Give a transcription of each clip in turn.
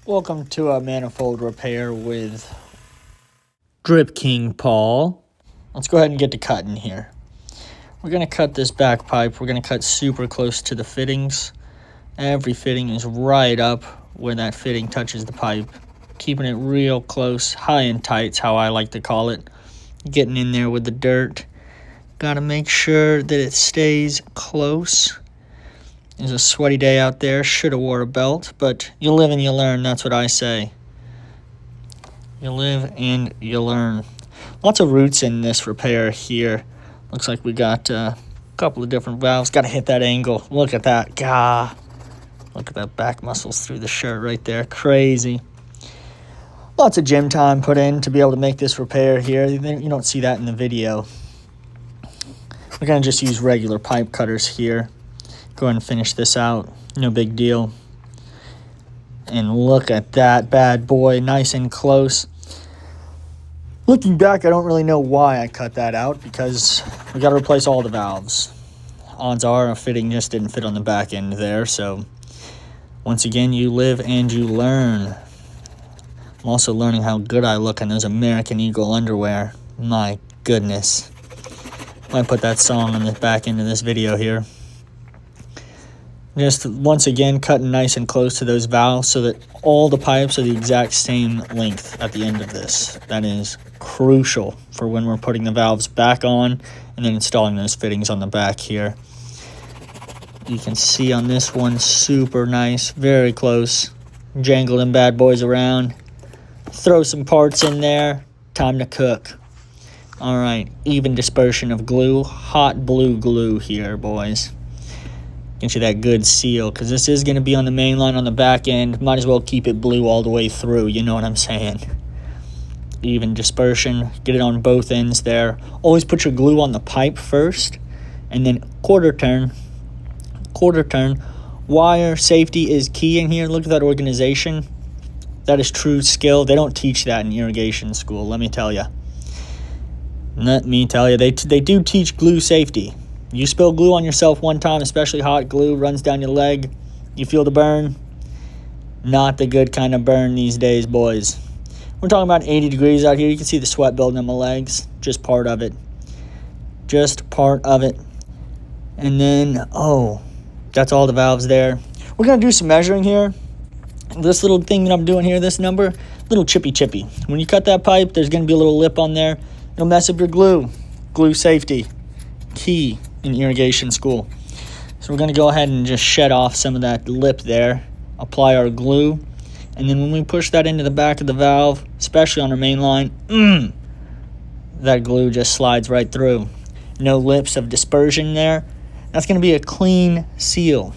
Welcome to a manifold repair with Drip King Paul. Let's go ahead and get to cutting here. We're going to cut this back pipe. We're going to cut super close to the fittings. Every fitting is right up where that fitting touches the pipe. Keeping it real close, high and tight's how I like to call it. Getting in there with the dirt. Got to make sure that it stays close. It's a sweaty day out there. Should have wore a belt, but you live and you learn. That's what I say. You live and you learn. Lots of roots in this repair here. Looks like we got a couple of different valves. Got to hit that angle. Look at that. Gah. Look at that back muscles through the shirt right there. Crazy. Lots of gym time put in to be able to make this repair here. You don't see that in the video. We're going to just use regular pipe cutters here. Go ahead and finish this out. No big deal. And look at that bad boy. Nice and close. Looking back, I don't really know why I cut that out because we got to replace all the valves. Odds are a fitting just didn't fit on the back end there. So once again, you live and you learn. I'm also learning how good I look in those American Eagle underwear. My goodness. Might put that song on the back end of this video here. Just once again cutting nice and close to those valves so that all the pipes are the exact same length at the end of this. That is crucial for when we're putting the valves back on and then installing those fittings on the back here. You can see on this one, super nice, very close. Jangle them bad boys around. Throw some parts in there. Time to cook. All right, even dispersion of glue. Hot blue glue here, boys. Get you that good seal, because this is going to be on the main line on the back end. Might as well keep it blue all the way through, you know what I'm saying. Even dispersion, get it on both ends there. Always put your glue on the pipe first, and then quarter turn. Wire safety is key in here. Look at that organization. That is true skill. They don't teach that in irrigation school, let me tell you. They do teach glue safety. You spill glue on yourself one time, especially hot glue, runs down your leg. You feel the burn. Not the good kind of burn these days, boys. We're talking about 80 degrees out here. You can see the sweat building on my legs. Just part of it. Just part of it. And then, that's all the valves there. We're going to do some measuring here. This little thing that I'm doing here, this number, little chippy. When you cut that pipe, there's going to be a little lip on there. It'll mess up your glue. Glue safety. Key in irrigation school. So we're going to go ahead and just shed off some of that lip there, apply our glue, and then when we push that into the back of the valve, especially on our main line, that glue just slides right through. No lips of dispersion there. That's going to be a clean seal.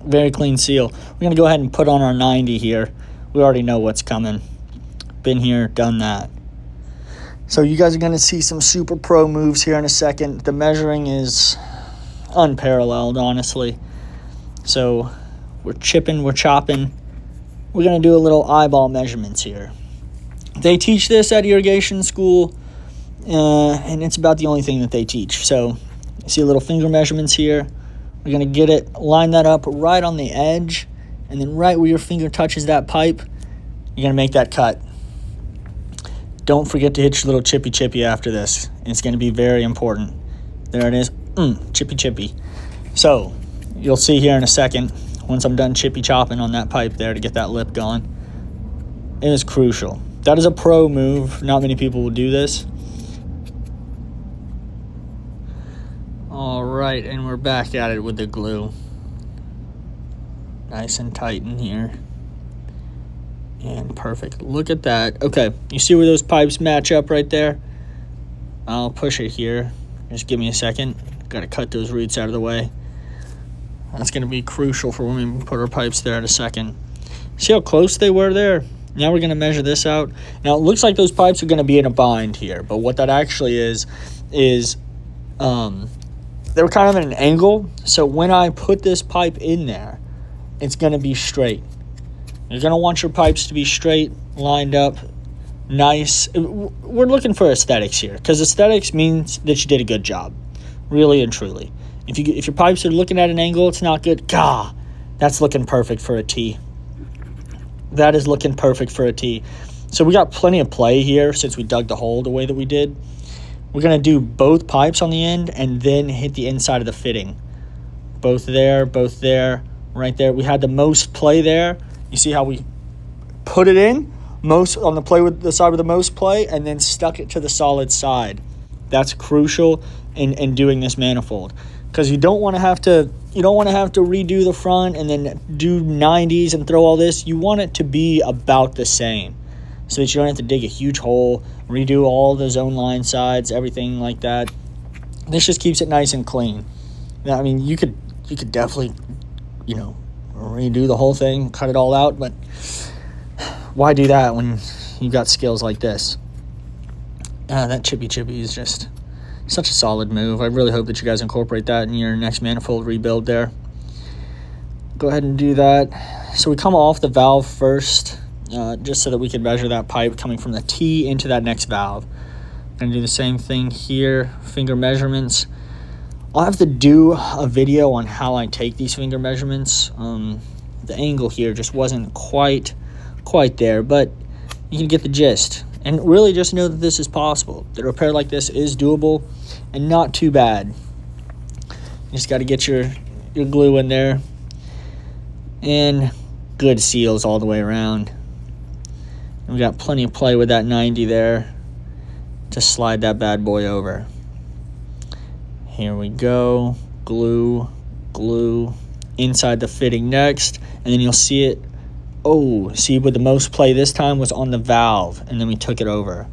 Very clean seal. We're going to go ahead and put on our 90 here. We already know what's coming. Been here, done that. So you guys are going to see some super pro moves here in a second. The measuring is unparalleled, honestly. So we're chipping, we're chopping. We're going to do a little eyeball measurements here. They teach this at irrigation school, and it's about the only thing that they teach. So you see little finger measurements here. We're going to get it, line that up right on the edge, and then right where your finger touches that pipe, you're going to make that cut. Don't forget to hit your little chippy after this. It's going to be very important. There it is. Chippy. So, you'll see here in a second, once I'm done chippy chopping on that pipe there to get that lip going. It is crucial. That is a pro move. Not many people will do this. All right, and we're back at it with the glue. Nice and tight in here. And perfect. Look at that. Okay, you see where those pipes match up right there? I'll push it here. Just give me a second. Got to cut those roots out of the way. That's going to be crucial for when we put our pipes there in a second. See how close they were there? Now we're going to measure this out. Now it looks like those pipes are going to be in a bind here, but what that actually is they were kind of at an angle. So when I put this pipe in there, it's going to be straight. You're going to want your pipes to be straight, lined up, nice. We're looking for aesthetics here because aesthetics means that you did a good job, really and truly. If your pipes are looking at an angle, it's not good. That's looking perfect for a T. That is looking perfect for a T. So we got plenty of play here since we dug the hole the way that we did. We're going to do both pipes on the end and then hit the inside of the fitting. Both there, right there. We had the most play there. You see how we put it in? Most on the play with the side with the most play, and then stuck it to the solid side. That's crucial in doing this manifold, because you don't want to have to redo the front and then do 90s and throw all this. You want it to be about the same, so that you don't have to dig a huge hole, redo all the zone line sides, everything like that. This just keeps it nice and clean. Now, I mean, you could definitely, redo the whole thing, cut it all out, but why do that when you've got skills like this? That chippy is just such a solid move. I really hope that you guys incorporate that in your next manifold rebuild there. Go ahead and do that. So we come off the valve first, just so that we can measure that pipe coming from the T into that next valve. Gonna do the same thing here, finger measurements. I'll have to do a video on how I take these finger measurements. The angle here just wasn't quite there, but you can get the gist. And really just know that this is possible. The repair like this is doable and not too bad. You just got to get your glue in there. And good seals all the way around. And we got plenty of play with that 90 there to slide that bad boy over. Here we go. Glue inside the fitting next, and then you'll see it. Oh, see, with the most play this time was on the valve, and then we took it over.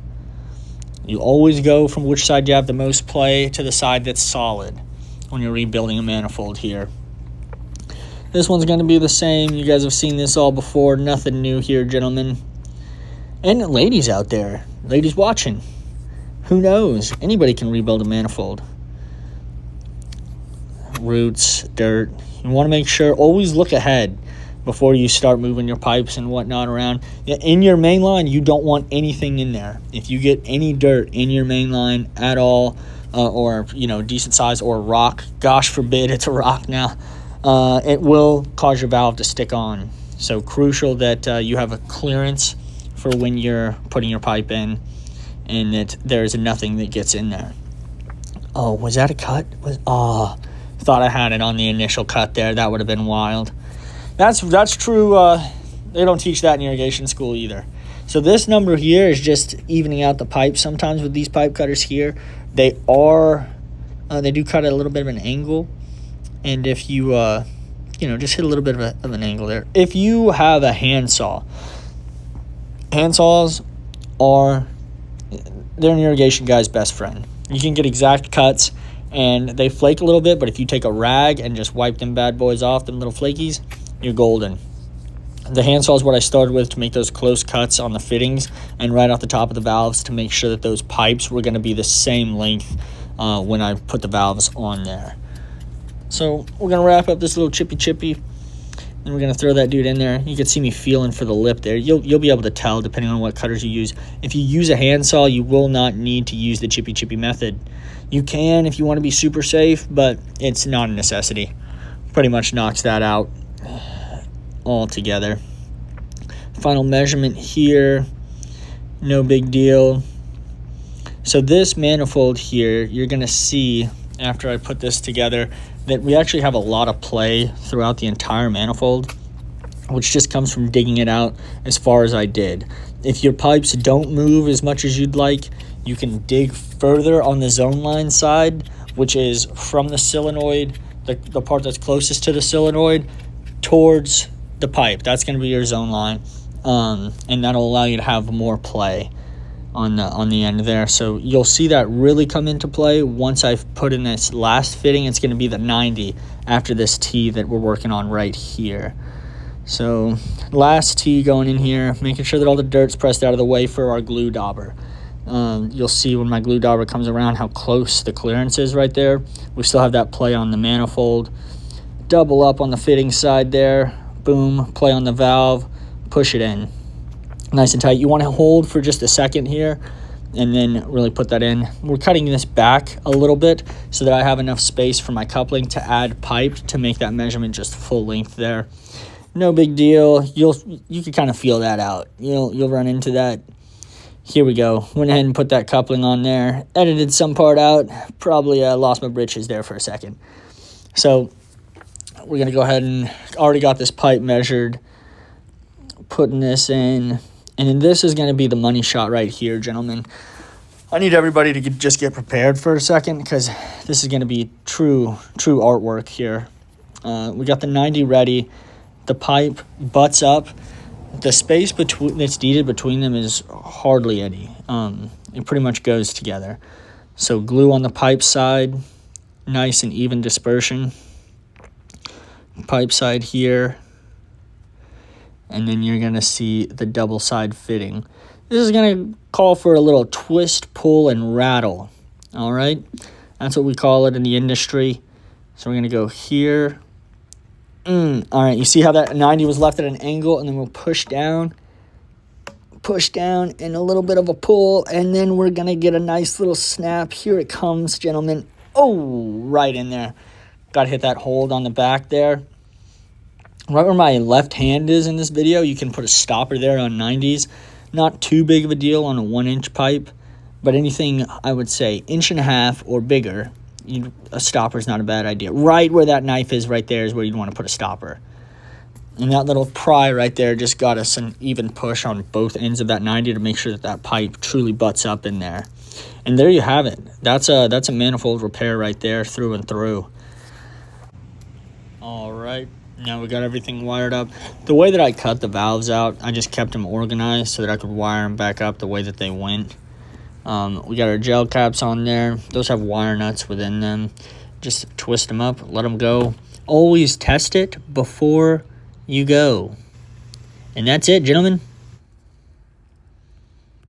You always go from which side you have the most play to the side that's solid when you're rebuilding a manifold here. This one's going to be the same. You guys have seen this all before. Nothing new here, gentlemen. And ladies out there, ladies watching, who knows? Anybody can rebuild a manifold. Roots, dirt. You want to make sure, always look ahead before you start moving your pipes and whatnot around. In your main line, you don't want anything in there. If you get any dirt in your main line at all, or decent size, or rock, gosh forbid it's a rock now, it will cause your valve to stick on. So crucial that you have a clearance for when you're putting your pipe in, and that there's nothing that gets in there. Oh, was that a cut? Thought I had it on the initial cut there. That would have been wild. That's true. They don't teach that in irrigation school either. So this number here is just evening out the pipe. Sometimes with these pipe cutters here, they do cut at a little bit of an angle. And if you, just hit a little bit of an angle there. If you have a handsaw, handsaws they're an irrigation guy's best friend. You can get exact cuts, and they flake a little bit, but if you take a rag and just wipe them bad boys off, them little flakies, you're golden. The handsaw is what I started with to make those close cuts on the fittings and right off the top of the valves to make sure that those pipes were going to be the same length when I put the valves on there. So we're going to wrap up this little chippy, and we're going to throw that dude in there. You can see me feeling for the lip there. You'll be able to tell depending on what cutters you use. If you use a handsaw, you will not need to use the chippy method. You can if you want to be super safe, but it's not a necessity. Pretty much knocks that out all together. Final measurement here, no big deal. So this manifold here, you're going to see after I put this together that we actually have a lot of play throughout the entire manifold, which just comes from digging it out as far as I did. If your pipes don't move as much as you'd like, you can dig further on the zone line side, which is from the solenoid, the part that's closest to the solenoid, towards the pipe. That's going to be your zone line, and that'll allow you to have more play on the end there. So you'll see that really come into play once I've put in this last fitting. It's going to be the 90 after this T that we're working on right here. So last T going in here, making sure that all the dirt's pressed out of the way for our glue dauber. You'll see when my glue dauber comes around how close the clearance is right there. We still have that play on the manifold. Double up on the fitting side there. Boom, play on the valve, push it in. Nice and tight. You want to hold for just a second here and then really put that in. We're cutting this back a little bit so that I have enough space for my coupling to add pipe to make that measurement just full length there. No big deal. You can kind of feel that out. You'll run into that. Here we go. Went ahead and put that coupling on there. Edited some part out. Probably lost my britches there for a second. So we're going to go ahead and already got this pipe measured. Putting this in. And then this is going to be the money shot right here, gentlemen. I need everybody to just get prepared for a second because this is going to be true artwork here. We got the 90 ready. The pipe butts up. The space that's needed between them is hardly any. It pretty much goes together. So glue on the pipe side, nice and even dispersion. Pipe side here, and then you're going to see the double side fitting. This is going to call for a little twist, pull, and rattle. All right? That's what we call it in the industry. So we're going to go here. All right, you see how that 90 was left at an angle, and then we'll push down, and a little bit of a pull, and then we're going to get a nice little snap. Here it comes, gentlemen. Oh, right in there. Got to hit that hold on the back there. Right where my left hand is in this video, you can put a stopper there on 90s. Not too big of a deal on a 1-inch pipe, but anything, I would say, 1.5 or bigger, a stopper is not a bad idea. Right where that knife is right there is where you'd want to put a stopper. And that little pry right there just got us an even push on both ends of that 90 to make sure that pipe truly butts up in there. And there you have it. That's a manifold repair right there through and through. All right. Now we got everything wired up. The way that I cut the valves out, I just kept them organized so that I could wire them back up the way that they went. We got our gel caps on there. Those have wire nuts within them. Just twist them up, let them go. Always test it before you go. And that's it, gentlemen.